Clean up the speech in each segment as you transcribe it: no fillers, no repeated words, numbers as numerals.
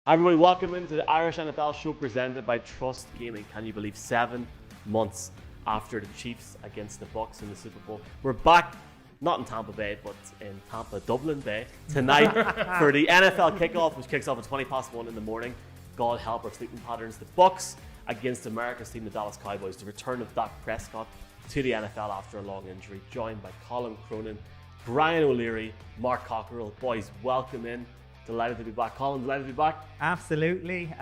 Hi everybody, welcome into the Irish NFL show presented by Trust Gaming. Can you believe 7 months after the Chiefs against the Bucks in the Super Bowl? We're back, not in Tampa Bay, but in Tampa, Dublin Bay, tonight for the NFL kickoff, which kicks off at 1:20 in the morning. God help our sleeping patterns. The Bucks against America's team, the Dallas Cowboys. The return of Dak Prescott to the NFL after a long injury, joined by Colin Cronin, Brian O'Leary, Mark Cockerell. Boys, welcome in. Delighted to be back. Colin, delighted to be back. Absolutely.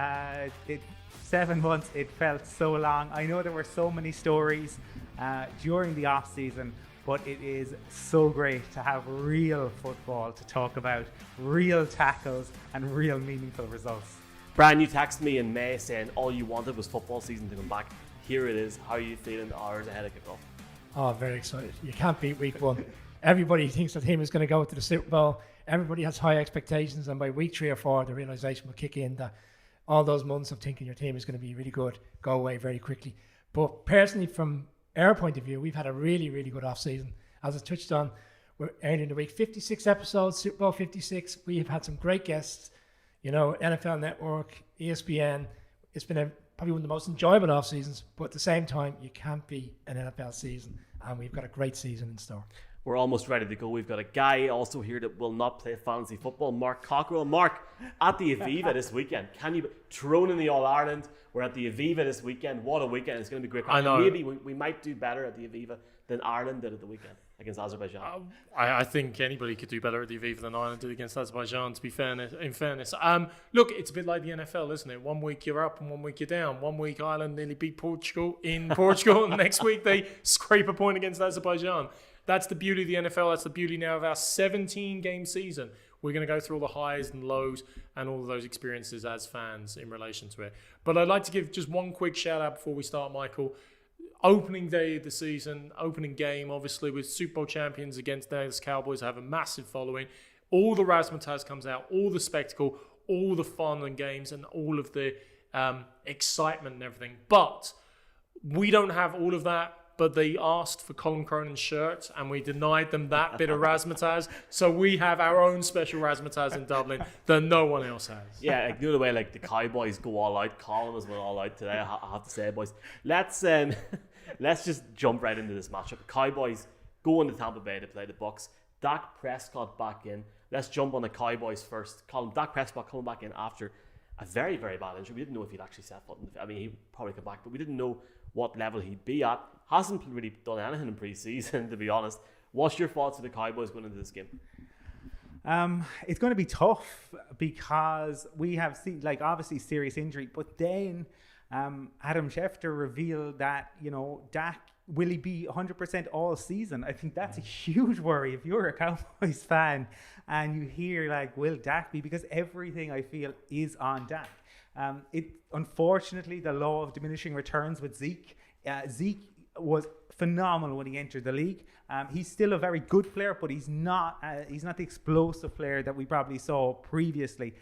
7 months, it felt so long. I know there were so many stories during the off season, but it is so great to have real football to talk about, real tackles and real meaningful results. Brian, you texted me in May saying all you wanted was football season to come back. Here it is. How are you feeling hours ahead of kickoff? Oh, very excited. You can't beat week one. Everybody thinks the team is going to go to the Super Bowl. Everybody has high expectations, and by week 3 or 4, the realization will kick in that all those months of thinking your team is going to be really good go away very quickly. But personally, from our point of view, we've had a really, really good off-season. As I touched on, we're early in the week, 56 episodes, Super Bowl 56. We've had some great guests, you know, NFL Network, ESPN. It's been probably one of the most enjoyable off-seasons, but at the same time, you can't beat an NFL season, and we've got a great season in store. We're almost ready to go. We've got a guy also here that will not play fantasy football, Mark Cockerell. Mark, at the Aviva this weekend, can you, Tyrone in the All-Ireland, we're at the Aviva this weekend. What a weekend. It's going to be great. I know. Maybe we might do better at the Aviva than Ireland did at the weekend against Azerbaijan. I think anybody could do better at the Aviva than Ireland did against Azerbaijan, to be fairness. In fairness. Look, it's a bit like the NFL, isn't it? 1 week you're up and 1 week you're down. 1 week Ireland nearly beat Portugal in Portugal, and the next week they scrape a point against Azerbaijan. That's the beauty of the NFL. That's the beauty now of our 17-game season. We're going to go through all the highs and lows and all of those experiences as fans in relation to it. But I'd like to give just one quick shout out before we start, Michael. Opening day of the season, opening game, obviously, with Super Bowl champions against Dallas Cowboys, have a massive following. All the razzmatazz comes out, all the spectacle, all the fun and games, and all of the excitement and everything. But we don't have all of that. But they asked for Colin Cronin's shirt, and we denied them that bit of razzmatazz. So we have our own special razzmatazz in Dublin that no one else has. Yeah, like the other way, like the Cowboys go all out. Colin has went all out today, I have to say, boys. Let's just jump right into this matchup. Cowboys go into Tampa Bay to play the Bucks. Dak Prescott back in. Let's jump on the Cowboys first. Colin, Dak Prescott coming back in after a very, very bad injury. We didn't know if he'd actually set foot in the field. I mean, he'd probably come back, but we didn't know what level he'd be at. Hasn't really done anything in pre-season, to be honest. What's your thoughts of the Cowboys going into this game? It's going to be tough because we have seen, like, obviously serious injury, but then Adam Schefter revealed that, you know, Dak, will he be 100% all season? I think that's a huge worry if you're a Cowboys fan and you hear, like, will Dak be? Because everything, I feel, is on Dak. Unfortunately, the law of diminishing returns with Zeke. Zeke was phenomenal when he entered the league. He's still a very good player, but he's not the explosive player that we probably saw previously.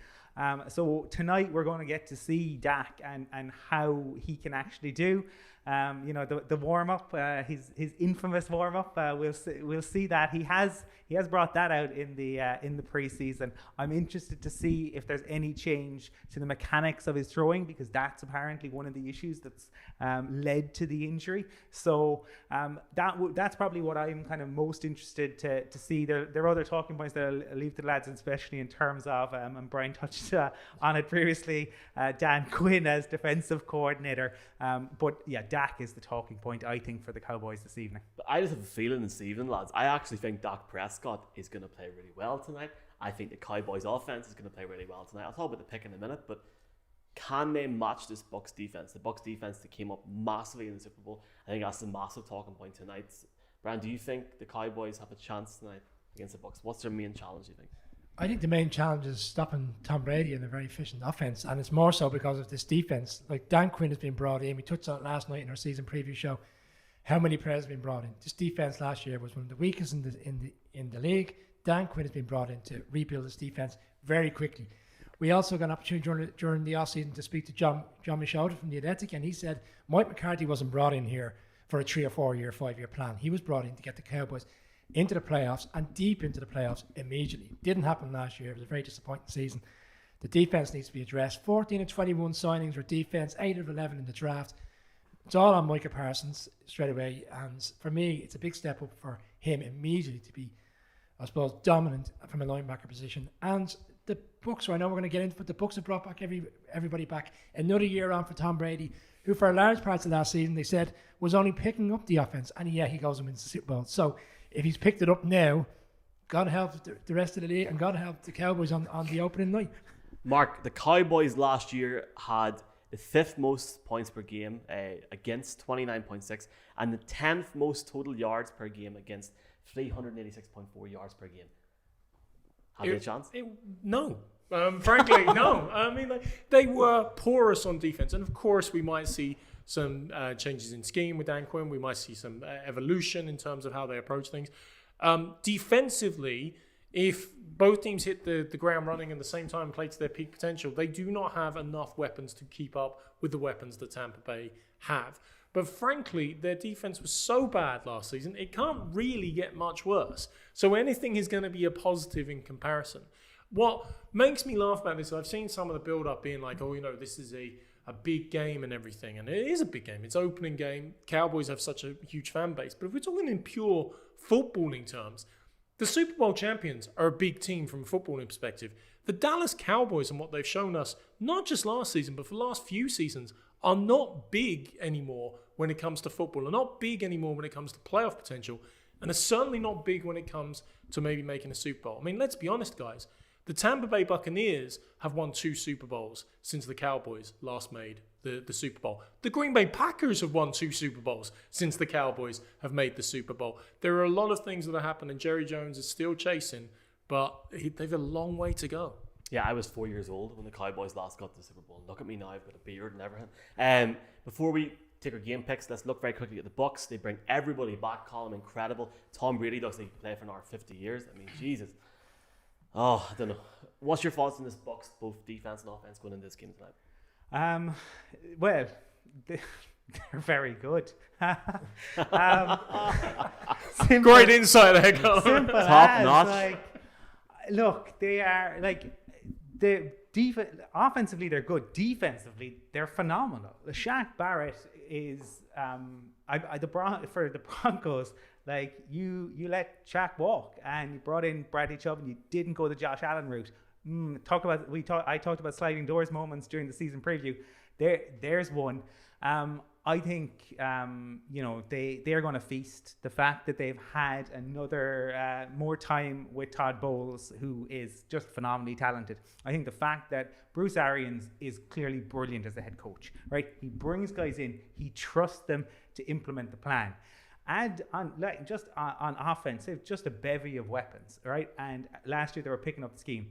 So tonight we're going to get to see Dak and how he can actually do. You know, the warm up, his infamous warm up. We'll see that he has brought that out in the preseason. I'm interested to see if there's any change to the mechanics of his throwing, because that's apparently one of the issues that's led to the injury. So that's probably what I'm kind of most interested to see. There are other talking points that I'll leave to the lads, especially in terms of, and Brian touched on it previously, Dan Quinn as defensive coordinator. But yeah, Dak is the talking point, I think, for the Cowboys this evening. But I just have a feeling this evening, lads. I actually think Dak Prescott is going to play really well tonight. I think the Cowboys offense is going to play really well tonight. I'll talk about the pick in a minute, but can they match this Bucks defense? The Bucks defense that came up massively in the Super Bowl. I think that's the massive talking point tonight. Brian, do you think the Cowboys have a chance tonight against the Bucks? What's their main challenge, do you think? I think the main challenge is stopping Tom Brady in a very efficient offense, and it's more so because of this defense. Like, Dan Quinn has been brought in. We touched on it last night in our season preview show. How many players have been brought in? This defense last year was one of the weakest in the league. Dan Quinn has been brought in to rebuild this defense very quickly. We also got an opportunity during the offseason to speak to John Michaud from The Athletic, and he said Mike McCarthy wasn't brought in here for a 3 or 4 year, 5 year plan. He was brought in to get the Cowboys into the playoffs and deep into the playoffs immediately. Didn't happen last year. It was a very disappointing season. The defense needs to be addressed. 14 of 21 signings were defense, 8 of 11 in the draft. It's all on Micah Parsons straight away. And for me, it's a big step up for him immediately to be, I suppose, dominant from a linebacker position. And the Bucs, I know we're going to get into, but the Bucs have brought back everybody back. Another year on for Tom Brady, who for large parts of last season, they said, was only picking up the offense. And yeah, he goes and wins the Super Bowl. So if he's picked it up now, God help the rest of the league and God help the Cowboys on the opening night. Mark, the Cowboys last year had the 5th most points per game against 29.6 and the 10th most total yards per game against 386.4 yards per game. Have they a chance? No. Frankly, no. I mean, they were porous on defense. And of course, we might see some changes in scheme with Dan Quinn. We might see some evolution in terms of how they approach things. Defensively, if both teams hit the ground running at the same time and play to their peak potential, they do not have enough weapons to keep up with the weapons that Tampa Bay have. But frankly, their defense was so bad last season, it can't really get much worse. So anything is going to be a positive in comparison. What makes me laugh about this, I've seen some of the build-up being like, oh, this is a big game and everything. And it is a big game. It's opening game. Cowboys have such a huge fan base. But if we're talking in pure footballing terms, the Super Bowl champions are a big team from a footballing perspective. The Dallas Cowboys and what they've shown us, not just last season, but for the last few seasons, are not big anymore when it comes to football. Are not big anymore when it comes to playoff potential. And are certainly not big when it comes to maybe making a Super Bowl. I mean, let's be honest, guys. The Tampa Bay Buccaneers have won 2 Super Bowls since the Cowboys last made the Super Bowl. The Green Bay Packers have won 2 Super Bowls since the Cowboys have made the Super Bowl. There are a lot of things that have happened, and Jerry Jones is still chasing, but they've a long way to go. Yeah, I was 4 years old when the Cowboys last got to the Super Bowl. Look at me now, I've got a beard and everything. Before we take our game picks, let's look very quickly at the Bucs. They bring everybody back. Colin, incredible. Tom Brady looks like he played for another 50 years. I mean, Jesus. Oh, I don't know. What's your thoughts on this Bucs, both defense and offense, going into this game tonight? Well, they're very good. Great insight there, Colin. Simple Top notch. Like, look, they are like the offensively they're good. Defensively, they're phenomenal. Shaq Barrett is for the Broncos. Like you let Shaq walk, and you brought in Bradley Chubb, and you didn't go the Josh Allen route. I talked about sliding doors moments during the season preview. There's one. I think they're going to feast. The fact that they've had another more time with Todd Bowles, who is just phenomenally talented. I think the fact that Bruce Arians is clearly brilliant as a head coach, right? He brings guys in, he trusts them to implement the plan. And on offense, they've just a bevy of weapons, right? And last year they were picking up the scheme.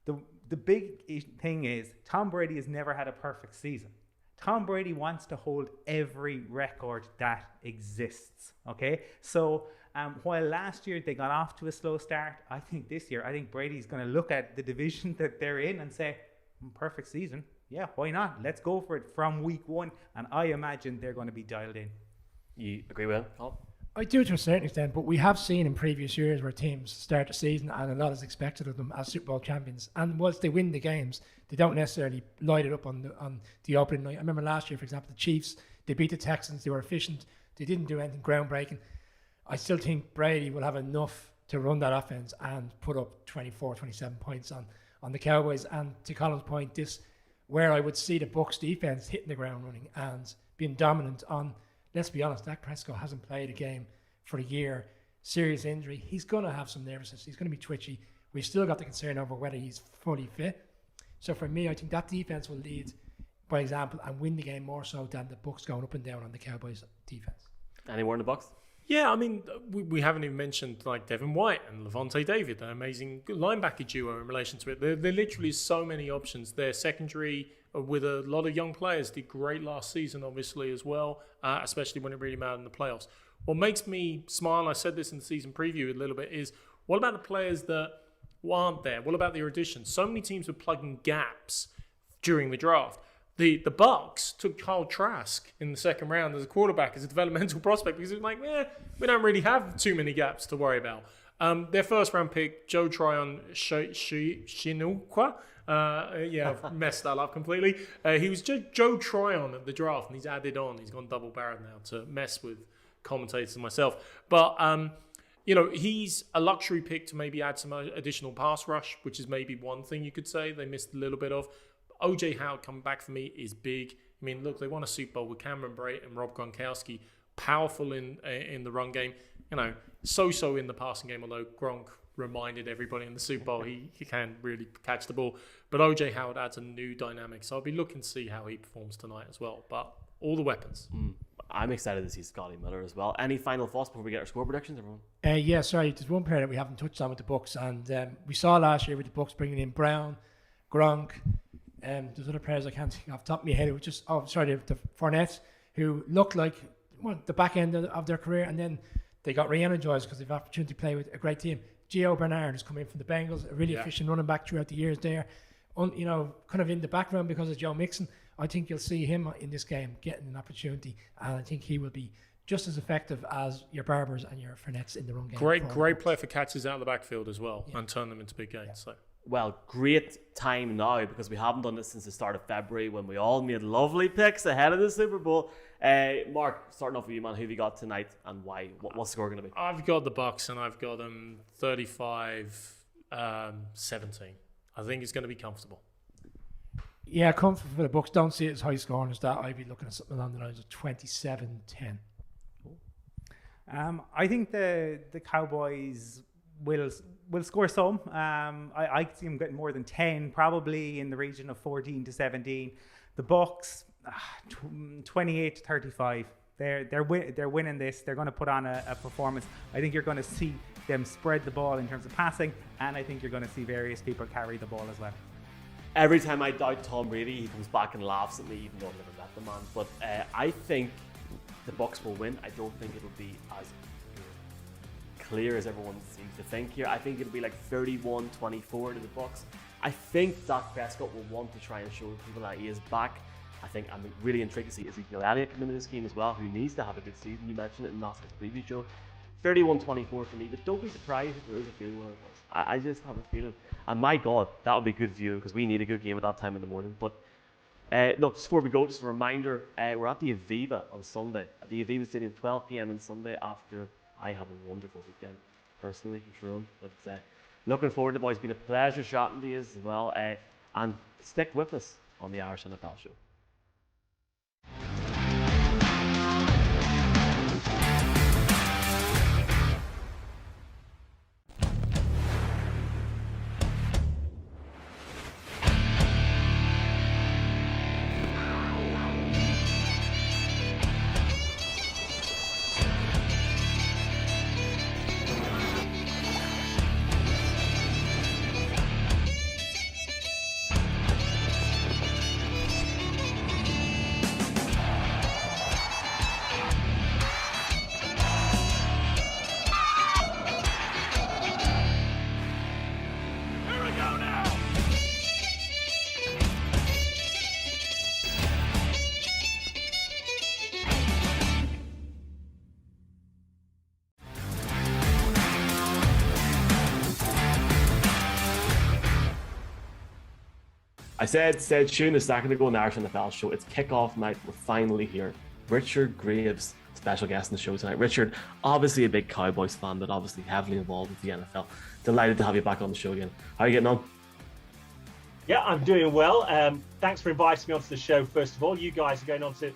The big thing is Tom Brady has never had a perfect season. Tom Brady wants to hold every record that exists, okay? So while last year they got off to a slow start, I think this year, Brady's going to look at the division that they're in and say, perfect season. Yeah, why not? Let's go for it from week 1. And I imagine they're going to be dialed in. You agree with him, Colin? I do to a certain extent, but we have seen in previous years where teams start the season and a lot is expected of them as Super Bowl champions. And once they win the games, they don't necessarily light it up on the opening night. I remember last year, for example, the Chiefs, they beat the Texans, they were efficient, they didn't do anything groundbreaking. I still think Brady will have enough to run that offense and put up 24, 27 points on the Cowboys. And to Colin's point, this where I would see the Bucs defense hitting the ground running and being dominant on. Let's be honest, Dak Prescott hasn't played a game for a year. Serious injury. He's going to have some nervousness. He's going to be twitchy. We've still got the concern over whether he's fully fit. So for me, I think that defense will lead by example and win the game more so than the Bucs going up and down on the Cowboys defense. Any more in the Bucs? Yeah, I mean, we haven't even mentioned like Devin White and Levante David, an amazing linebacker duo in relation to it. There literally is so many options. Their secondary with a lot of young players did great last season, obviously, as well, especially when it really mattered in the playoffs. What makes me smile, I said this in the season preview a little bit, is what about the players that aren't there? What about their additions? So many teams were plugging gaps during the draft. The Bucs took Kyle Trask in the second round as a quarterback, as a developmental prospect, because it was like, we don't really have too many gaps to worry about. Their first round pick, Joe Tryon Chinukwa, I've messed that up completely. He was Joe Tryon at the draft, and he's added on. He's gone double barrel now to mess with commentators and myself. But he's a luxury pick to maybe add some additional pass rush, which is maybe one thing you could say they missed a little bit of. OJ Howard coming back for me is big. I mean, look, they won a Super Bowl with Cameron Brate and Rob Gronkowski, powerful in the run game. So in the passing game, although Gronk reminded everybody in the Super Bowl he can really catch the ball. But OJ Howard adds a new dynamic, so I'll be looking to see how he performs tonight as well. But all the weapons. I'm excited to see Scotty Miller as well. Any final thoughts before we get our score predictions, everyone? There's one player that we haven't touched on with the Bucks, and we saw last year with the Bucks bringing in Brown, Gronk. There's other players I can't think off the top of my head. It was just the Fournette, who looked like the back end of their career, and then they got re-energized because they've had opportunity to play with a great team. Gio Bernard has come in from the Bengals, a really efficient running back throughout the years there. Kind of in the background because of Joe Mixon. I think you'll see him in this game getting an opportunity, and I think he will be just as effective as your Barbers and your Fournettes in the run game. Great play for catches out of the backfield as well, and turn them into big gains. Yeah. So. Well, great time now because we haven't done this since the start of February when we all made lovely picks ahead of the Super Bowl. Mark, starting off with you, man, who have you got tonight and why? What's the score going to be? I've got the Bucks and I've got them 35-17. I think it's going to be comfortable. Yeah, comfortable for the Bucks. Don't see it as high scoring as that. I'd be looking at something along the lines of 27-10. I think the Cowboys will score some. I see them getting more than 10, probably in the region of 14-17. The Bucks, 28-35. They're winning this. They're going to put on a performance. I think you're going to see them spread the ball in terms of passing, and I think you're going to see various people carry the ball as well. Every time I doubt Tom Brady, he comes back and laughs at me, even though I've never met the man. But I think the Bucks will win. I don't think it'll be as clear as everyone seems to think here. I think it'll be like 31-24 to the Bucks. I think Dak Prescott will want to try and show people that he is back. I think I'm really intrigued to see Ezekiel Elliott come into this game as well, who needs to have a good season. You mentioned it in last week's preview show. 31-24 for me, but don't be surprised if there is a field goal. I just have a feeling. And my God, that would be good view because we need a good game at that time in the morning. But look, just before we go, just a reminder, we're at the Aviva on Sunday. At the Aviva Stadium, 12 p.m. on Sunday after I have a wonderful weekend, personally, for sure. But looking forward to it, boys. It's been a pleasure chatting to you as well. And stick with us on the Irish NFL Show. I said Shune a second ago in the Irish NFL Show, it's kickoff night. We're finally here. Richard Graves, special guest on the show tonight. Richard, obviously a big Cowboys fan, but obviously heavily involved with the NFL. Delighted to have you back on the show again. How are you getting on? Yeah, I'm doing well. Thanks for inviting me onto the show, first of all. You guys are going on to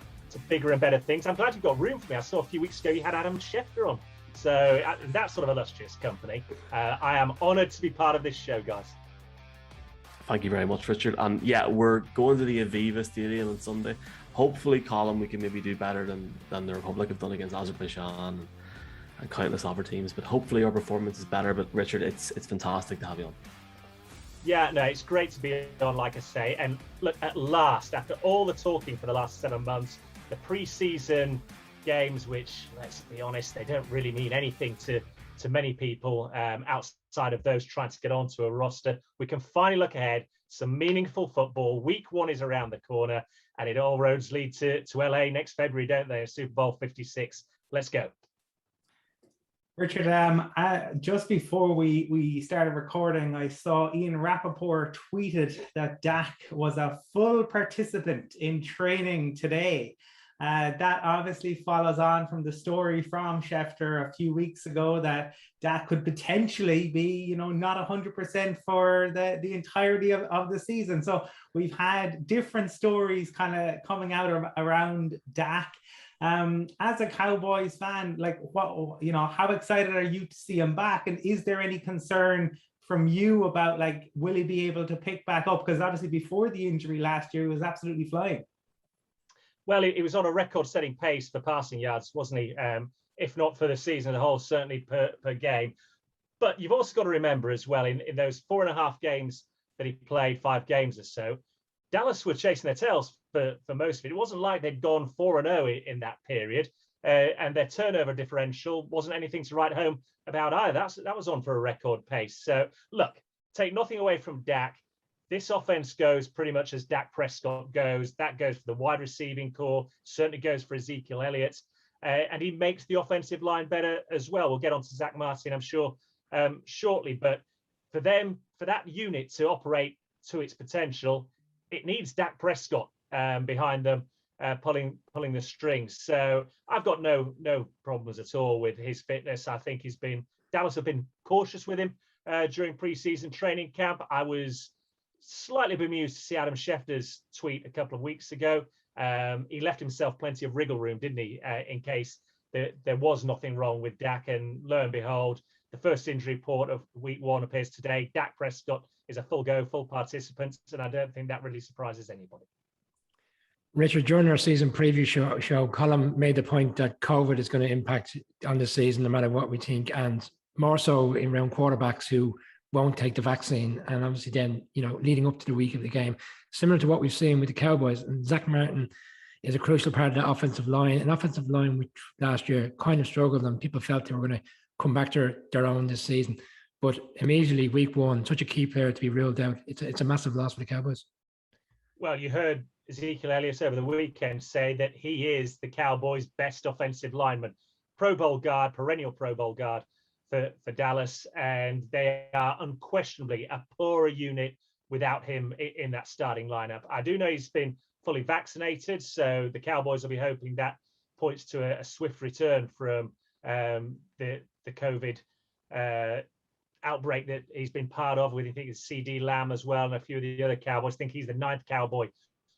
bigger and better things. I'm glad you've got room for me. I saw a few weeks ago you had Adam Schefter on. So that sort of illustrious company. I am honoured to be part of this show, guys. Thank you very much, Richard. And yeah, we're going to the Aviva Stadium on Sunday. Hopefully, Colin, we can maybe do better than the Republic have done against Azerbaijan and countless other teams. But hopefully our performance is better. But Richard, it's fantastic to have you on. Yeah, no, it's great to be on, like I say. And look, at last, after all the talking for the last 7 months, the pre-season games, which, let's be honest, they don't really mean anything to many people outside of those trying to get onto a roster. We can finally look ahead. Some meaningful football. Week 1 is around the corner, and it all roads lead to LA next February, don't they? Super Bowl 56. Let's go. Richard, just before we started recording, I saw Ian Rappaport tweeted that Dak was a full participant in training today. That obviously follows on from the story from Schefter a few weeks ago that Dak could potentially be, not 100% for the entirety of the season. So we've had different stories kind of coming out around Dak. As a Cowboys fan, like how excited are you to see him back? And is there any concern from you about will he be able to pick back up? Because obviously before the injury last year, he was absolutely flying. Well, he was on a record-setting pace for passing yards, wasn't he? If not for the season as a whole, certainly per game. But you've also got to remember as well, in those 4.5 games that he played, 5 games or so, Dallas were chasing their tails for most of it. It wasn't like they'd gone 4-0 in that period, and their turnover differential wasn't anything to write home about either. That was on for a record pace. So, look, take nothing away from Dak. This offense goes pretty much as Dak Prescott goes. That goes for the wide receiving core, certainly goes for Ezekiel Elliott, and he makes the offensive line better as well. We'll get on to Zach Martin, I'm sure, shortly. But for that unit to operate to its potential, it needs Dak Prescott behind them, pulling the strings. So I've got no problems at all with his fitness. I think Dallas have been cautious with him during preseason training camp. I was slightly bemused to see Adam Schefter's tweet a couple of weeks ago. He left himself plenty of wriggle room, didn't he, in case there was nothing wrong with Dak. And lo and behold, the first injury report of week 1 appears today. Dak Prescott is a full participant, and I don't think that really surprises anybody. Richard, during our season preview show, Colin made the point that COVID is going to impact on the season no matter what we think, and more so in around quarterbacks who won't take the vaccine. And obviously then, leading up to the week of the game, similar to what we've seen with the Cowboys. And Zach Martin is a crucial part of the offensive line, an offensive line which last year kind of struggled and people felt they were going to come back to their own this season. But immediately week 1, such a key player to be ruled out. It's a massive loss for the Cowboys. Well, you heard Ezekiel Elliott over the weekend say that he is the Cowboys' best offensive lineman, Pro Bowl guard, perennial Pro Bowl guard for Dallas, and they are unquestionably a poorer unit without him in that starting lineup. I do know he's been fully vaccinated, so the Cowboys will be hoping that points to a swift return from the COVID outbreak that he's been part of with, I think it's CD Lamb as well, and a few of the other Cowboys. I think he's the 9th Cowboy,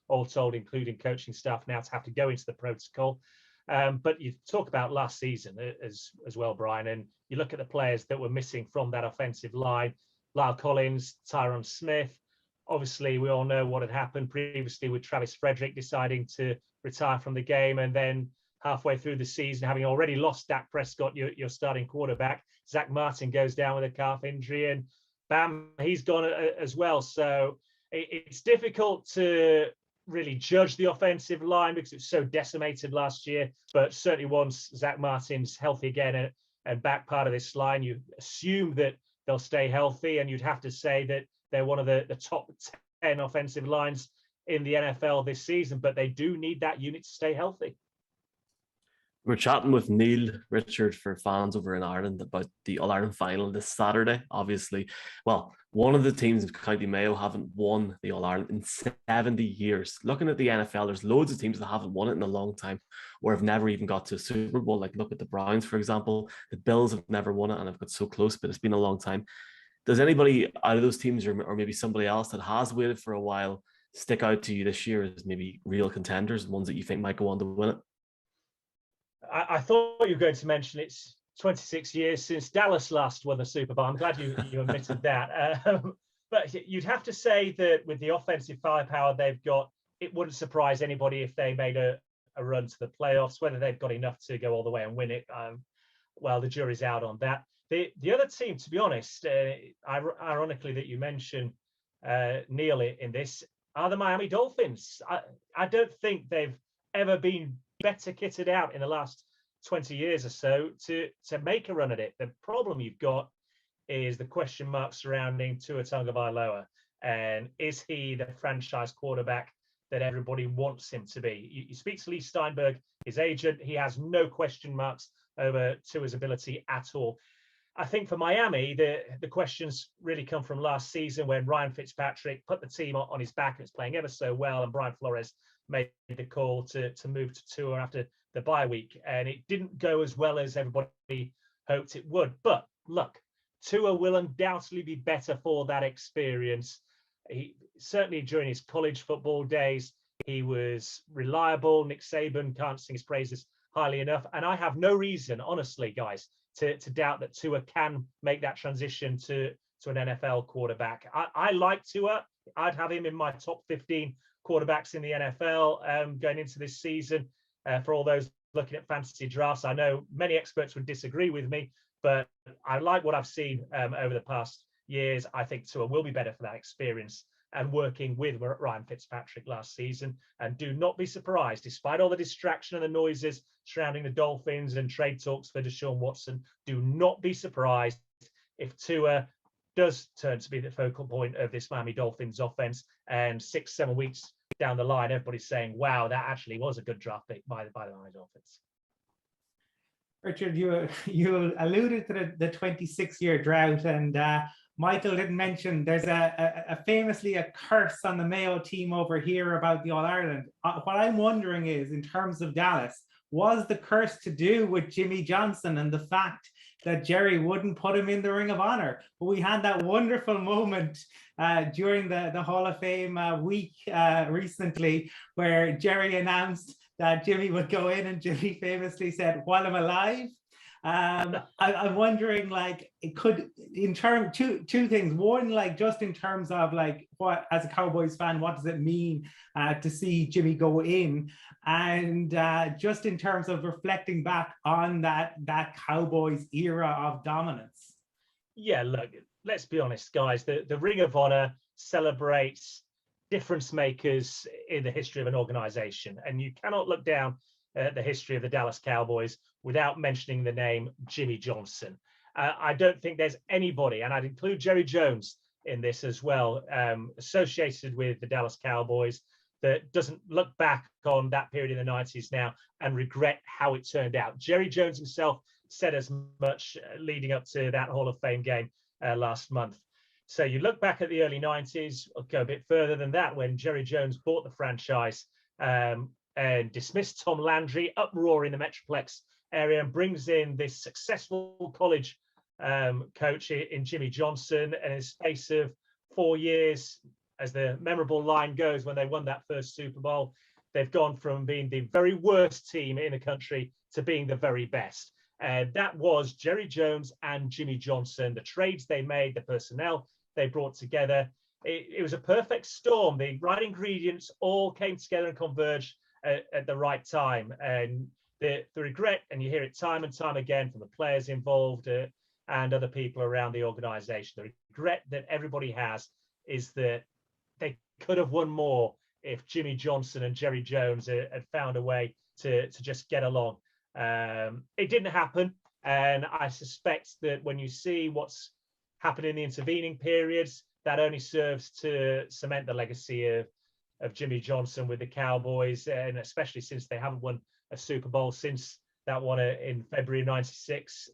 all told, including coaching staff, now to have to go into the protocol. But you talk about last season as well, Brian, and you look at the players that were missing from that offensive line: Lyle Collins, Tyron Smith. Obviously, we all know what had happened previously with Travis Frederick deciding to retire from the game, and then halfway through the season, having already lost Dak Prescott, your starting quarterback, Zach Martin goes down with a calf injury, and bam, he's gone as well. So it's difficult to really judge the offensive line because it was so decimated last year. But certainly once Zach Martin's healthy again and back part of this line, you assume that they'll stay healthy, and you'd have to say that they're one of the top 10 offensive lines in the NFL this season, but they do need that unit to stay healthy. We're chatting with Neil Richard for fans over in Ireland about the All-Ireland final this Saturday. Obviously, well, one of the teams of County Mayo haven't won the All-Ireland in 70 years. Looking at the NFL, there's loads of teams that haven't won it in a long time or have never even got to a Super Bowl. Like look at the Browns, for example. The Bills have never won it and have got so close, but it's been a long time. Does anybody out of those teams or maybe somebody else that has waited for a while stick out to you this year as maybe real contenders, ones that you think might go on to win it? I thought you were going to mention it's 26 years since Dallas last won the Super Bowl. I'm glad you admitted that. But you'd have to say that with the offensive firepower they've got, it wouldn't surprise anybody if they made a run to the playoffs. Whether they've got enough to go all the way and win it, well, the jury's out on that. The other team, to be honest, ironically that you mentioned Neil in this, are the Miami Dolphins. I don't think they've ever been better kitted out in the last 20 years or so to make a run at it. The problem you've got is the question mark surrounding Tua Tagovailoa, and is he the franchise quarterback that everybody wants him to be. You speak to Lee Steinberg, his agent, he has no question marks over Tua's ability at all. I think for Miami, the questions really come from last season when Ryan Fitzpatrick put the team on his back and it's playing ever so well, and Brian Flores made the call to move to Tua after the bye week, and it didn't go as well as everybody hoped it would. But look, Tua will undoubtedly be better for that experience. He certainly during his college football days, he was reliable. Nick Saban can't sing his praises highly enough, and I have no reason, honestly, guys, to doubt that Tua can make that transition to an NFL quarterback. I like Tua. I'd have him in my top 15 quarterbacks in the NFL going into this season. For all those looking at fantasy drafts, I know many experts would disagree with me, but I like what I've seen over the past years. I think Tua will be better for that experience and working with Ryan Fitzpatrick last season. And do not be surprised, despite all the distraction and the noises surrounding the Dolphins and trade talks for Deshaun Watson, do not be surprised if Tua does turn to be the focal point of this Miami Dolphins offense, and 6-7 weeks down the line, everybody's saying, wow, that actually was a good draft pick by the Miami Dolphins. Richard, you alluded to the 26-year drought, and Michael didn't mention there's famously a curse on the Mayo team over here about the All-Ireland. What I'm wondering is, in terms of Dallas, was the curse to do with Jimmy Johnson and the fact that Jerry wouldn't put him in the Ring of Honor? But we had that wonderful moment during the Hall of Fame week recently, where Jerry announced that Jimmy would go in, and Jimmy famously said, "While I'm alive." I'm wondering, like, it could, in terms, two things. One, like, just in terms of, like, what, as a Cowboys fan, what does it mean to see Jimmy go in? And just in terms of reflecting back on that Cowboys era of dominance. Yeah, look, let's be honest, guys. The Ring of Honor celebrates difference makers in the history of an organization, and you cannot look down at the history of the Dallas Cowboys without mentioning the name Jimmy Johnson. I don't think there's anybody, and I'd include Jerry Jones in this as well, associated with the Dallas Cowboys, that doesn't look back on that period in the 90s now and regret how it turned out. Jerry Jones himself said as much leading up to that Hall of Fame game last month. So you look back at the early 90s, I'll go a bit further than that, when Jerry Jones bought the franchise and dismissed Tom Landry, uproar in the Metroplex area, and brings in this successful college coach in Jimmy Johnson. And in the space of 4 years, as the memorable line goes, when they won that first Super Bowl, they've gone from being the very worst team in the country to being the very best. And that was Jerry Jones and Jimmy Johnson, the trades they made, the personnel they brought together. It was a perfect storm. The right ingredients all came together and converged at the right time. And the regret, and you hear it time and time again from the players involved and other people around the organization, the regret that everybody has is that they could have won more if Jimmy Johnson and Jerry Jones had found a way to just get along. It didn't happen, and I suspect that when you see what's happened in the intervening periods, that only serves to cement the legacy of Jimmy Johnson with the Cowboys, and especially since they haven't won a Super Bowl since that one in February '96.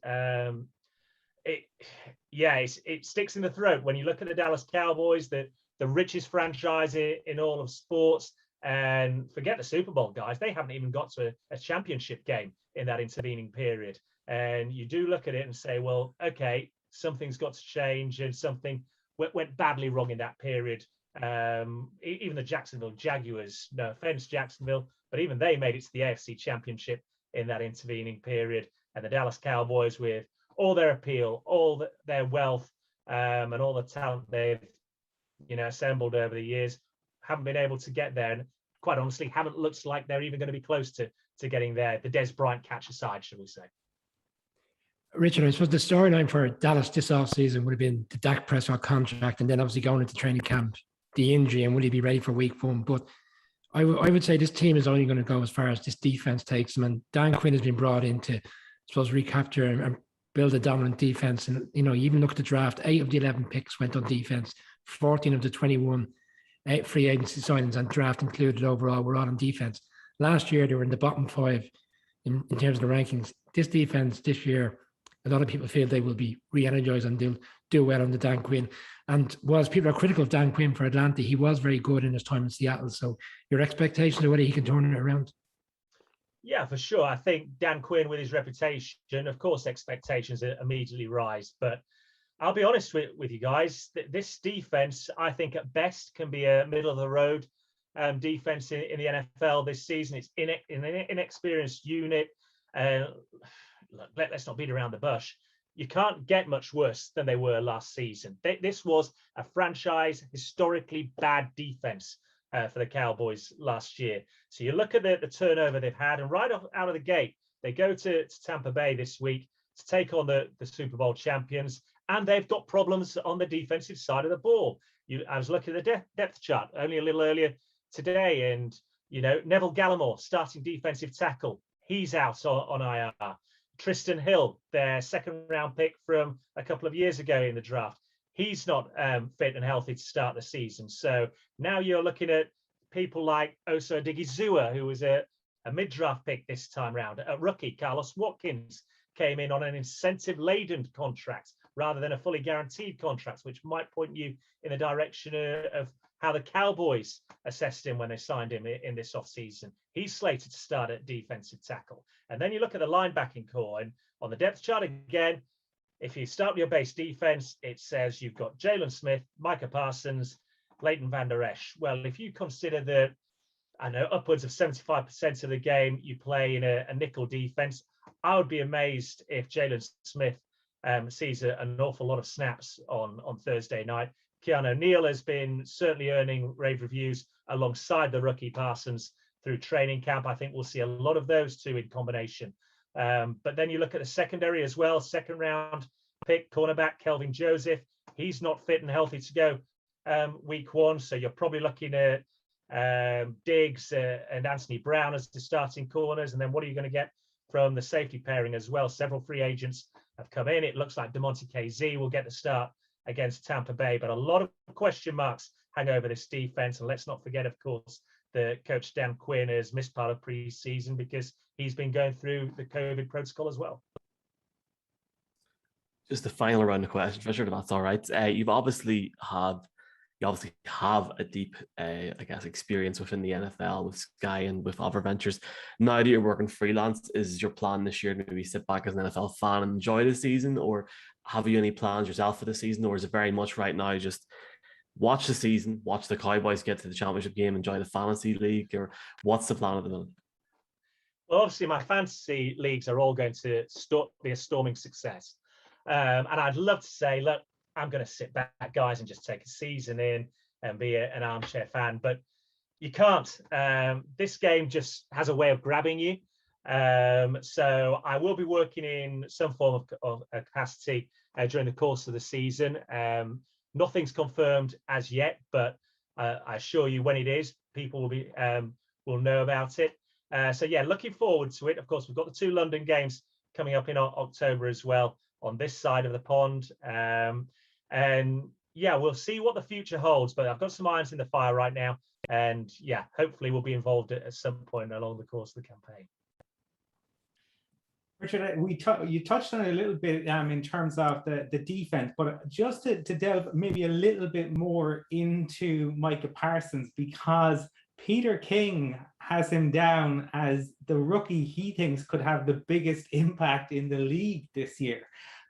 It sticks in the throat when you look at the Dallas Cowboys, the richest franchise in all of sports. And forget the Super Bowl, guys. They haven't even got to a championship game in that intervening period. And you do look at it and say, well, okay, something's got to change, and something went badly wrong in that period. Even the Jacksonville Jaguars, no offense, Jacksonville, but even they made it to the AFC Championship in that intervening period. And the Dallas Cowboys, with all their appeal, all their wealth, and all the talent they've assembled over the years, haven't been able to get there, and quite honestly haven't looked like they're even going to be close to getting there. The Des Bryant catch aside, shall we say. Richard, I suppose the storyline for Dallas this offseason would have been the Dak Prescott contract, and then obviously going into training camp, the injury, and will he be ready for week one? But I would say this team is only going to go as far as this defense takes them, and Dan Quinn has been brought in to, I suppose, recapture and build a dominant defense. And, you even look at the draft, 8 of the 11 picks went on defense, 14 of the 21 free agency signings and draft included overall were all on defense. Last year, they were in the bottom 5 in terms of the rankings. This defense this year, a lot of people feel they will be re-energized and they'll do well under Dan Quinn. And whilst people are critical of Dan Quinn for Atlanta, he was very good in his time in Seattle. So your expectations of whether he can turn it around? Yeah, for sure. I think Dan Quinn, with his reputation, of course, expectations immediately rise. But I'll be honest with you guys, this defense, I think at best can be a middle of the road defense in the NFL this season. It's an inexperienced unit. Let's not beat around the bush. You can't get much worse than they were last season. This was a franchise historically bad defense for the Cowboys last year. So you look at the turnover they've had, and right out of the gate, they go to Tampa Bay this week to take on the Super Bowl champions, and they've got problems on the defensive side of the ball. I was looking at the depth chart only a little earlier today, and Neville Gallimore, starting defensive tackle, he's out on IR. Tristan Hill, their second-round pick from a couple of years ago in the draft, he's not fit and healthy to start the season. So now you're looking at people like Osa Odigizua, who was a mid-draft pick this time round. A rookie, Carlos Watkins, came in on an incentive-laden contract rather than a fully guaranteed contract, which might point you in the direction of how the Cowboys assessed him when they signed him in this offseason. He's slated to start at defensive tackle. And then you look at the linebacking core, and on the depth chart again, if you start with your base defense, it says you've got Jalen Smith, Micah Parsons, Leighton Van Der Esch. Well, if you consider that, I know, upwards of 75% of the game you play in a nickel defense, I would be amazed if Jalen Smith sees an awful lot of snaps on Thursday night. Keanu Neal has been certainly earning rave reviews alongside the rookie Parsons through training camp. I think we'll see a lot of those two in combination. But then you look at the secondary as well. Second round pick, cornerback Kelvin Joseph. He's not fit and healthy to go week one. So you're probably looking at Diggs and Anthony Brown as the starting corners. And then what are you going to get from the safety pairing as well? Several free agents have come in. It looks like DeMonte KZ will get the start against Tampa Bay, but a lot of question marks hang over this defense. And let's not forget, of course, the coach Dan Quinn has missed part of preseason because he's been going through the COVID protocol as well. Just the final round of questions, Richard, if that's all right. You obviously have a deep, experience within the NFL with Sky and with other ventures. Now that you're working freelance, is your plan this year to maybe sit back as an NFL fan and enjoy the season, or have you any plans yourself for the season, or is it very much right now just watch the season, watch the Cowboys get to the championship game, enjoy the fantasy league, or what's the plan at the moment? Well, obviously my fantasy leagues are all going to be a storming success. And I'd love to say, look, I'm going to sit back, guys, and just take a season in and be an armchair fan. But you can't. This game just has a way of grabbing you. So I will be working in some form of capacity during the course of the season. Nothing's confirmed as yet, but I assure you when it is, people will know about it. So yeah, looking forward to it. Of course, we've got the 2 London games coming up in October as well on this side of the pond. And yeah, we'll see what the future holds, but I've got some irons in the fire right now. And yeah, hopefully we'll be involved at some point along the course of the campaign. Richard, you touched on it a little bit in terms of the defense, but just to delve maybe a little bit more into Micah Parsons, because Peter King has him down as the rookie he thinks could have the biggest impact in the league this year.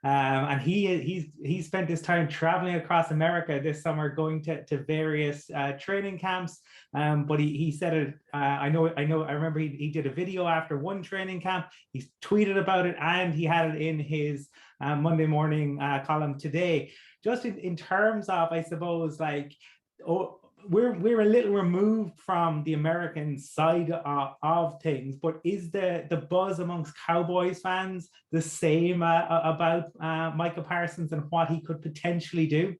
And he spent his time traveling across America this summer, going to various training camps. But he said it. I remember he did a video after one training camp. He tweeted about it, and he had it in his Monday morning column today. Just in terms of, I suppose, we're a little removed from the American side of things, but is the buzz amongst Cowboys fans the same about Micah Parsons and what he could potentially do?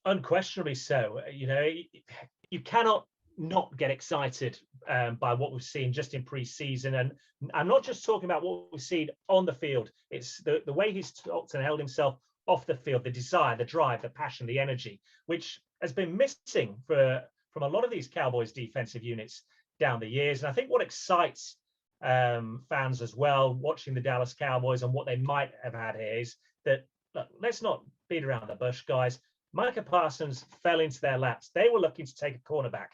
Unquestionably so. You cannot not get excited by what we've seen just in pre-season. And I'm not just talking about what we've seen on the field. It's the way he's talked and held himself off the field, the desire, the drive, the passion, the energy, which has been missing for from a lot of these Cowboys defensive units down the years. And I think what excites fans as well, watching the Dallas Cowboys and what they might have had here, is that, look, let's not beat around the bush, guys. Micah Parsons fell into their laps. They were looking to take a cornerback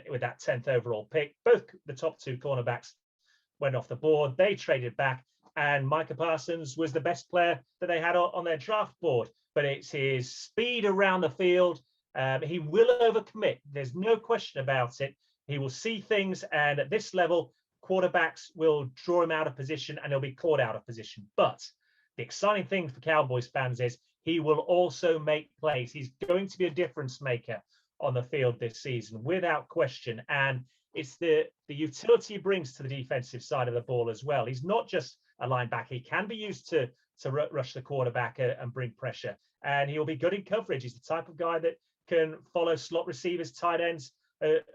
with that 10th overall pick. Both the top two cornerbacks went off the board. They traded back, and Micah Parsons was the best player that they had on their draft board. But it's his speed around the field. He will overcommit. There's no question about it. He will see things, and at this level, quarterbacks will draw him out of position and he'll be caught out of position. But the exciting thing for Cowboys fans is he will also make plays. He's going to be a difference maker on the field this season, without question. And it's the utility he brings to the defensive side of the ball as well. He's not just a linebacker. He can be used to rush the quarterback and bring pressure. And he'll be good in coverage. He's the type of guy that can follow slot receivers, tight ends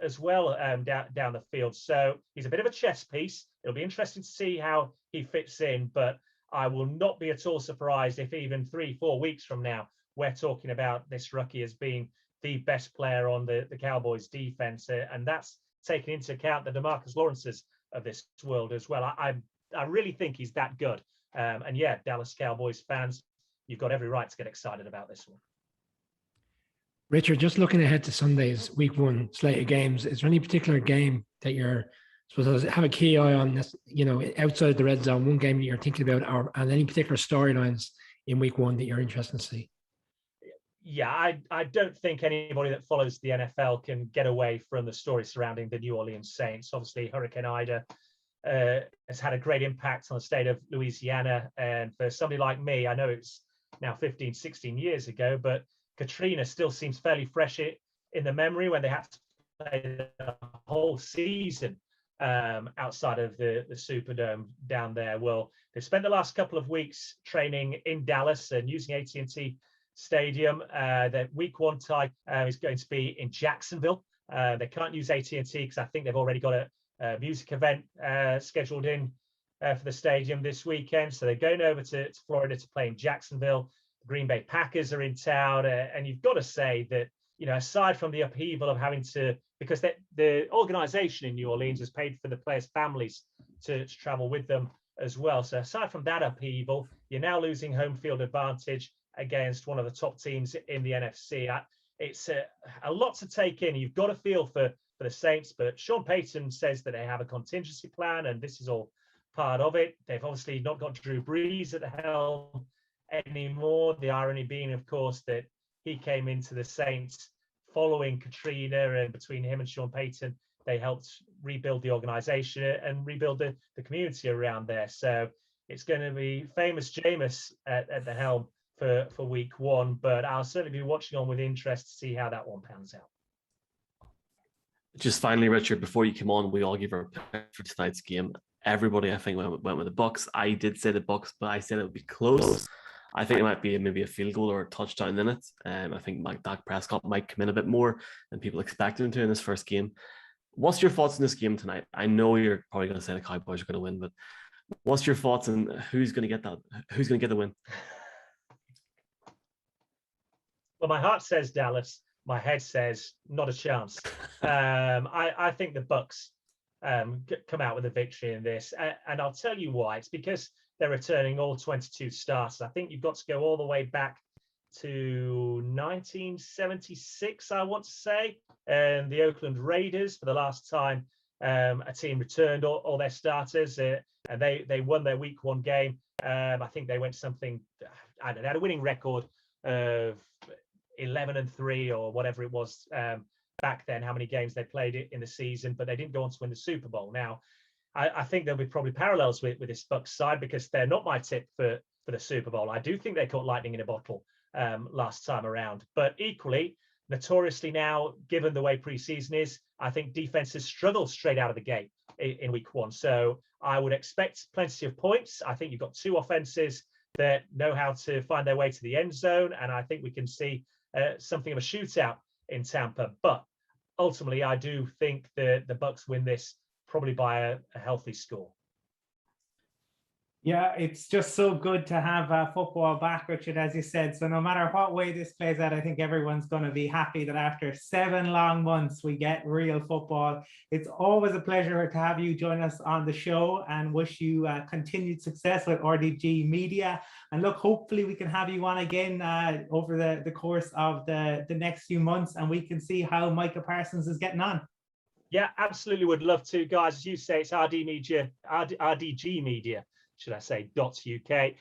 as well down the field. So he's a bit of a chess piece. It'll be interesting to see how he fits in, but I will not be at all surprised if even 3-4 weeks from now, we're talking about this rookie as being the best player on the Cowboys defense. And that's taking into account the DeMarcus Lawrences of this world as well. I really think he's that good. And yeah, Dallas Cowboys fans, you've got every right to get excited about this one. Richard, just looking ahead to Sunday's week 1 slate of games, is there any particular game that you're supposed to have a key eye on, this, outside the red zone, one game that you're thinking about, and any particular storylines in week 1 that you're interested to see? Yeah, I don't think anybody that follows the NFL can get away from the story surrounding the New Orleans Saints. Obviously, Hurricane Ida has had a great impact on the state of Louisiana. And for somebody like me, I know it's now 15, 16 years ago, but Katrina still seems fairly fresh in the memory when they had to play the whole season outside of the Superdome down there. Well, they've spent the last couple of weeks training in Dallas and using AT&T Stadium. Their week 1 tie is going to be in Jacksonville. They can't use AT&T because I think they've already got a music event scheduled in for the stadium this weekend. So they're going over to Florida to play in Jacksonville. The Green Bay Packers are in town, and you've got to say that, aside from the upheaval of having to, because the organization in New Orleans has paid for the players' families to travel with them as well. So aside from that upheaval, you're now losing home field advantage against one of the top teams in the NFC. It's a lot to take in. You've got to feel for the Saints, but Sean Payton says that they have a contingency plan, and this is all part of it. They've obviously not got Drew Brees at the helm anymore. The irony being, of course, that he came into the Saints following Katrina, and between him and Sean Payton, they helped rebuild the organization and rebuild the community around there. So it's going to be famous Jameis at the helm for week 1, but I'll certainly be watching on with interest to see how that one pans out. Just finally, Richard, before you come on, we all give our pick for tonight's game. Everybody, I think, went with the Bucks. I did say the Bucks, but I said it would be close. I think it might be maybe a field goal or a touchdown in it. I think Dak Prescott might come in a bit more than people expected him to in this first game. What's your thoughts on this game tonight? I know you're probably going to say the Cowboys are going to win, but what's your thoughts on who's going to get that? Who's going to get the win? Well, my heart says Dallas. My head says not a chance. I think the Bucks come out with a victory in this, and I'll tell you why. It's because they're returning all 22 starters. I think you've got to go all the way back to 1976, I want to say, and the Oakland Raiders, for the last time a team returned all their starters, and they won their week 1 game. I think they went something, I don't know, they had a winning record of 11-3 or whatever it was back then, how many games they played in the season, but they didn't go on to win the Super Bowl. Now, I think there'll be probably parallels with this Bucks side, because they're not my tip for the Super Bowl. I do think they caught lightning in a bottle last time around, but equally, notoriously now, given the way preseason is, I think defenses struggle straight out of the gate in week 1. So I would expect plenty of points. I think you've got 2 offenses that know how to find their way to the end zone, and I think we can see something of a shootout in Tampa. But ultimately, I do think the Bucks win this probably by a healthy score. Yeah, it's just so good to have football back, Richard, as you said. So no matter what way this plays out, I think everyone's going to be happy that after 7 long months, we get real football. It's always a pleasure to have you join us on the show, and wish you continued success with RDG Media. And look, hopefully we can have you on again over the course of the next few months, and we can see how Micah Parsons is getting on. Yeah, absolutely would love to, guys. As you say, it's RDG Media, should I say, .uk.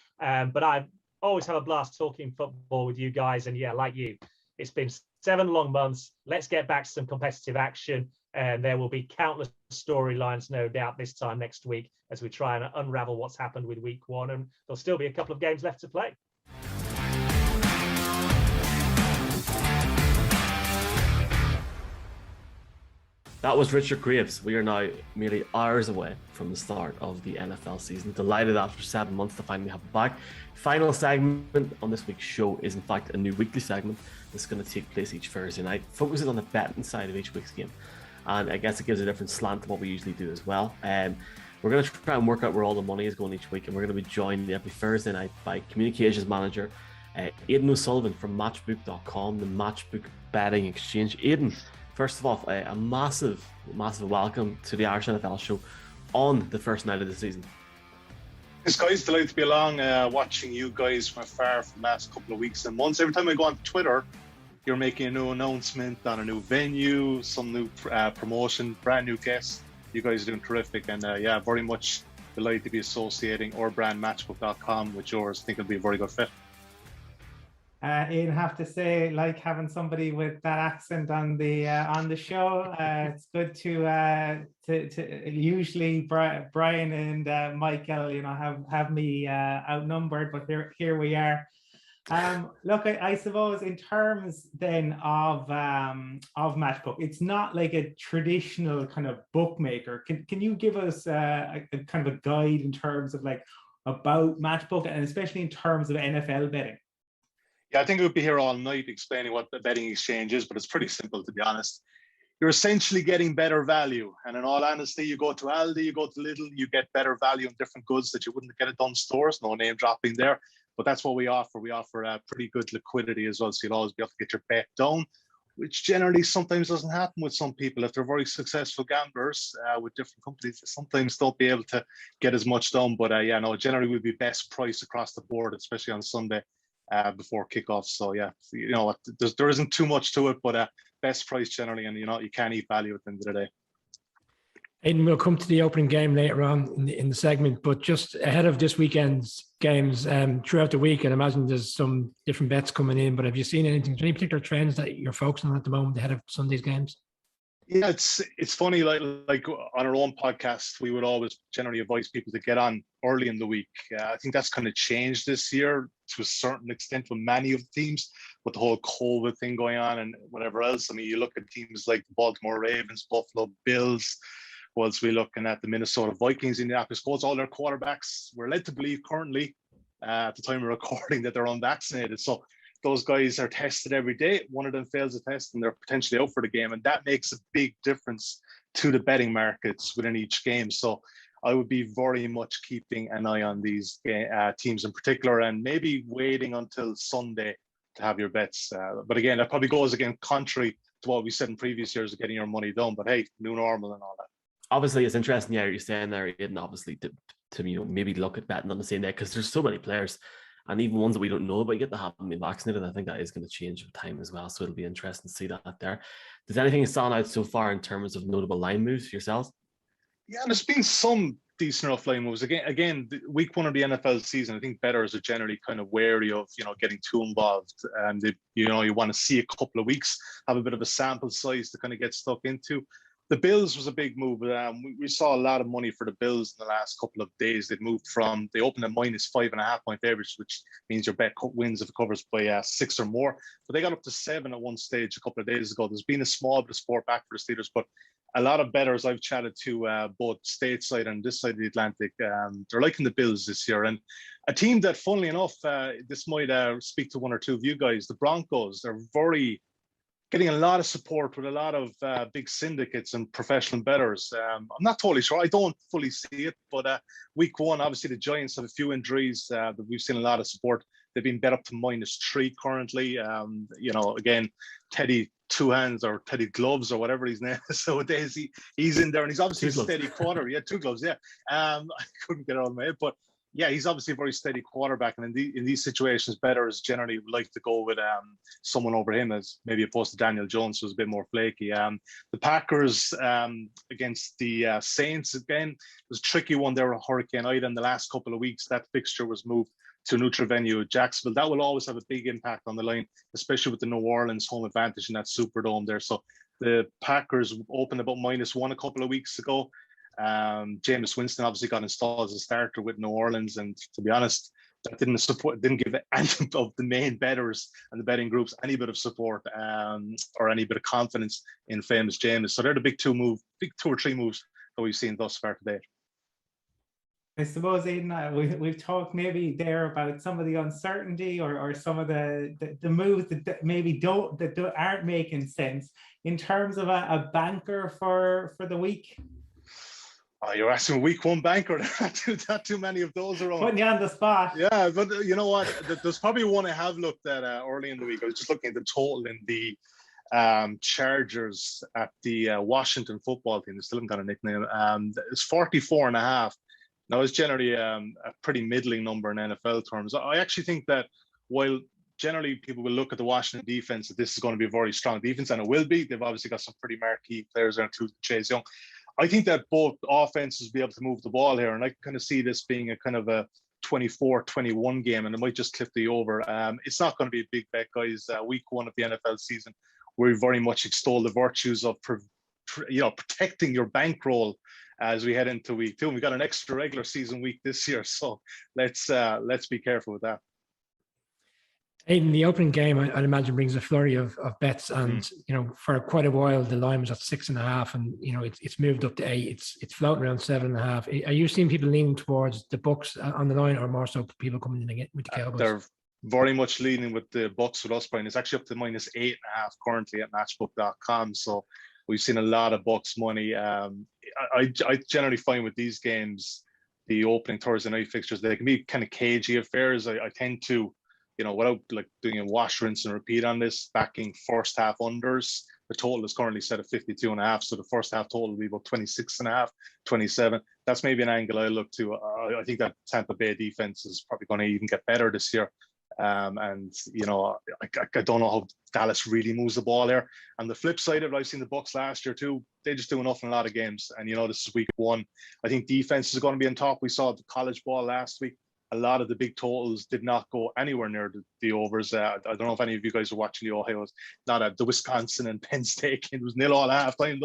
But I always have a blast talking football with you guys. And yeah, like you, it's been 7 long months. Let's get back to some competitive action. And there will be countless storylines, no doubt, this time next week as we try and unravel what's happened with week 1. And there'll still be a couple of games left to play. That was Richard Graves. We are now merely hours away from the start of the NFL season. Delighted after 7 months to finally have it back. Final segment on this week's show is in fact a new weekly segment that's going to take place each Thursday night, focusing on the betting side of each week's game. And I guess it gives a different slant to what we usually do as well. We're going to try and work out where all the money is going each week, and we're going to be joined every Thursday night by communications manager Aidan O'Sullivan from Matchbook.com, the Matchbook betting exchange. Aidan, first of all, a massive welcome to the Irish NFL show on the first night of the season. Thanks, guys. Delighted to be along, watching you guys from afar for the last couple of weeks and months. Every time I go on Twitter, you're making a new announcement on a new venue, some new promotion, brand new guests. You guys are doing terrific, and yeah, very much delighted to be associating our brand Matchbook.com with yours. I think it'll be a very good fit. Ian, have to say, like having somebody with that accent on the show. It's good to usually Brian and Michael, have me outnumbered, but here we are. Look, I suppose in terms then of Matchbook, it's not like a traditional kind of bookmaker. Can you give us a kind of a guide in terms of about Matchbook, and especially in terms of NFL betting? Yeah, I think we'll be here all night explaining what the betting exchange is, but it's pretty simple, to be honest. You're essentially getting better value. And in all honesty, you go to Aldi, you go to Lidl, you get better value on different goods that you wouldn't get at Dunnes Stores. No name dropping there, but that's what we offer. We offer pretty good liquidity as well, so you'll always be able to get your bet down, which generally sometimes doesn't happen with some people. If they're very successful gamblers with different companies, they sometimes don't be able to get as much down. But yeah, no, generally we'll be best price across the board, especially on Sunday. Before kickoff. So yeah, there isn't too much to it, but best price generally, and you can't eat value at the end of the day. Aidan, we'll come to the opening game later on in the segment, but just ahead of this weekend's games, throughout the week, and I imagine there's some different bets coming in, but have you seen anything, any particular trends that you're focusing on at the moment ahead of Sunday's games? Yeah, it's funny, like on our own podcast, we would always generally advise people to get on early in the week. I think that's kind of changed this year to a certain extent with many of the teams, with the whole COVID thing going on and whatever else. I mean, you look at teams like the Baltimore Ravens, Buffalo Bills, whilst we're looking at the Minnesota Vikings, Indianapolis Colts, all their quarterbacks, we're led to believe currently at the time of recording that they're unvaccinated. So those guys are tested every day. One of them fails a test and they're potentially out for the game. And that makes a big difference to the betting markets within each game. So I would be very much keeping an eye on these teams in particular, and maybe waiting until Sunday to have your bets. But again, that probably goes again contrary to what we said in previous years of getting your money down. But hey, new normal and all that. Obviously, it's interesting. Yeah, you're saying there, Aidan, obviously to maybe look at betting on the same day, because there's so many players. And even ones that we don't know about yet that haven't been vaccinated. I think that is going to change with time as well. So it'll be interesting to see that there. Does anything stand out so far in terms of notable line moves for yourselves? Yeah, and there's been some decent enough line moves. Again, week 1 of the NFL season, I think bettors are generally kind of wary of, getting too involved. And, you want to see a couple of weeks, have a bit of a sample size to kind of get stuck into. The Bills was a big move. We saw a lot of money for the Bills in the last couple of days. They opened at -5.5 point average, which means your bet wins if it covers by 6 or more. But they got up to 7 at one stage a couple of days ago. There's been a small bit of sport back for the Steelers, but a lot of bettors I've chatted to, both stateside and this side of the Atlantic, they're liking the Bills this year. And a team that, funnily enough, this might speak to one or two of you guys, the Broncos, they're very getting a lot of support with a lot of big syndicates and professional bettors. I'm not totally sure. I don't fully see it, but week one, obviously the Giants have a few injuries that we've seen a lot of support. They've been bet up to -3 currently. Again, Teddy Two Hands or Teddy Gloves or whatever his name is. So he's in there and he's obviously a steady quarter. Yeah, Two Gloves. Yeah. I couldn't get it out of my head, but yeah, he's obviously a very steady quarterback, and in these situations, bettors generally like to go with someone over him, as maybe opposed to Daniel Jones, who's a bit more flaky. The Packers against the Saints, again, it was a tricky one there with Hurricane Ida in the last couple of weeks. That fixture was moved to a neutral venue at Jacksonville. That will always have a big impact on the line, especially with the New Orleans home advantage in that Superdome there. So the Packers opened about -1 a couple of weeks ago. Jameis Winston obviously got installed as a starter with New Orleans, and to be honest, that didn't give any of the main bettors and the betting groups any bit of support or any bit of confidence in famous Jameis. So they're the big two or three moves that we've seen thus far today. I suppose, Aidan, we've talked maybe there about some of the uncertainty or some of the moves that maybe aren't making sense in terms of a banker for the week. Oh, you're asking a week one banker. Not too many of those around. Putting you on the spot. Yeah, but you know what? There's probably one I have looked at early in the week. I was just looking at the total in the Chargers at the Washington football team. They still haven't got a nickname. It's 44.5. Now, it's generally a pretty middling number in NFL terms. I actually think that while generally people will look at the Washington defense, that this is going to be a very strong defense, and it will be. They've obviously got some pretty marquee players there, including Chase Young. I think that both offenses will be able to move the ball here, and I kind of see this being a kind of a 24-21 game, and it might just clip the over. It's not going to be a big bet, guys. Week one of the NFL season, we very much extol the virtues of protecting your bankroll as we head into week two. And we got an extra regular season week this year, so let's be careful with that. Aidan, the opening game, I'd imagine, brings a flurry of bets, and for quite a while the line was at 6.5, and it's moved up to 8. It's floating around 7.5. Are you seeing people leaning towards the Bucks on the line, or more so people coming in with the Cowboys? They're very much leaning with the Bucks with us, Brian. It's actually up to -8.5 currently at Matchbook.com. So we've seen a lot of Bucks money. I generally find with these games, the opening Thursday night fixtures, they can be kind of cagey affairs. I tend to, without like doing a wash, rinse, and repeat on this, backing first half unders. The total is currently set at 52.5, so the first half total will be about 26.5, 27. That's maybe an angle I look to. I think that Tampa Bay defense is probably going to even get better this year. I don't know how Dallas really moves the ball there. On the flip side of it, I've seen the Bucks last year too. They just do enough in a lot of games, and this is week one. I think defense is going to be on top. We saw the college ball last week. A lot of the big totals did not go anywhere near the overs. I don't know if any of you guys are watching the Ohio's, not at the Wisconsin and Penn State. It was 0 all at halftime.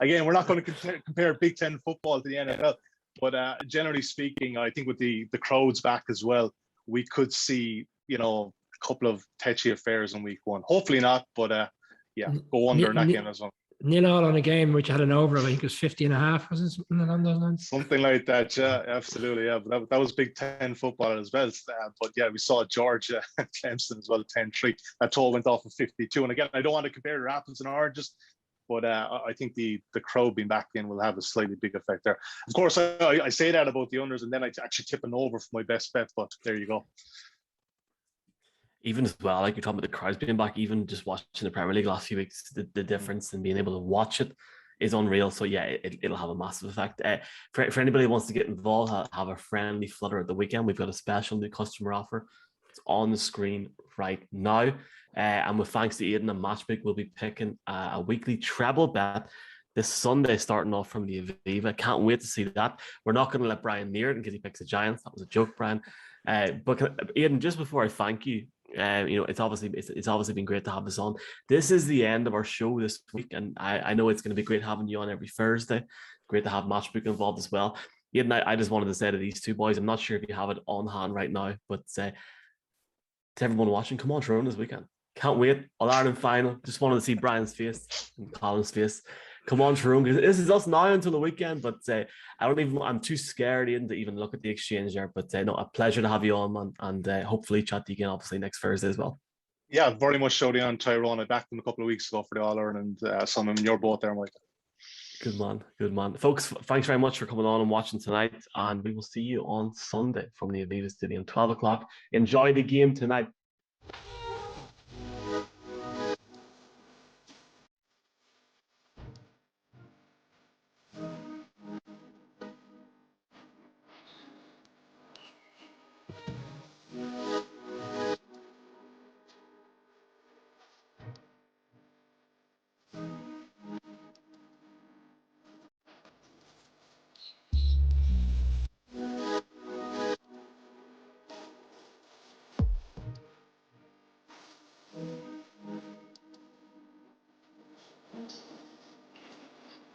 Again, we're not going to compare Big Ten football to the NFL, but generally speaking, I think with the crowds back as well, we could see a couple of touchy affairs in week one. Hopefully not, but go under in that game as well. 0-0 on a game which had an over of, I think it was 50.5, was it, something along those lines? Something like that, yeah, absolutely, yeah. But that was Big Ten football as well. But yeah, we saw Georgia and Clemson as well, 10-3. That total went off of 52. And again, I don't want to compare the apples and oranges, but I think the crowd being back in will have a slightly big effect there. Of course, I say that about the unders, and then I actually tip an over for my best bet, but there you go. Even as well, like you're talking about the crowds being back, even just watching the Premier League last few weeks, the difference in being able to watch it is unreal. So yeah, it'll have a massive effect. For anybody who wants to get involved, have a friendly flutter at the weekend. We've got a special new customer offer. It's on the screen right now. And with thanks to Aidan and Matchbook, we'll be picking a weekly treble bet this Sunday, starting off from the Aviva. Can't wait to see that. We're not going to let Brian near it in case he picks the Giants. That was a joke, Brian. But Aidan, just before I thank you, it's obviously been great to have this on. This is the end of our show this week, and I know it's going to be great having you on every Thursday. Great to have Matchbook involved as well. Aidan, I just wanted to say to these two boys, I'm not sure if you have it on hand right now, but to everyone watching, come on Tyrone this weekend. Can't wait. All Ireland final. Just wanted to see Brian's face and Colin's face. Come on, Tyrone. This is us now until the weekend, but I'm too scared to even look at the exchange there. But no, a pleasure to have you on, man, and hopefully chat to you again, obviously, next Thursday as well. Yeah, very much so. On Tyrone. I backed him a couple of weeks ago for the All Ireland. Some in your boat there, Mike. Good man, good man. Folks, thanks very much for coming on and watching tonight. And we will see you on Sunday from the Aviva Stadium, 12 o'clock. Enjoy the game tonight.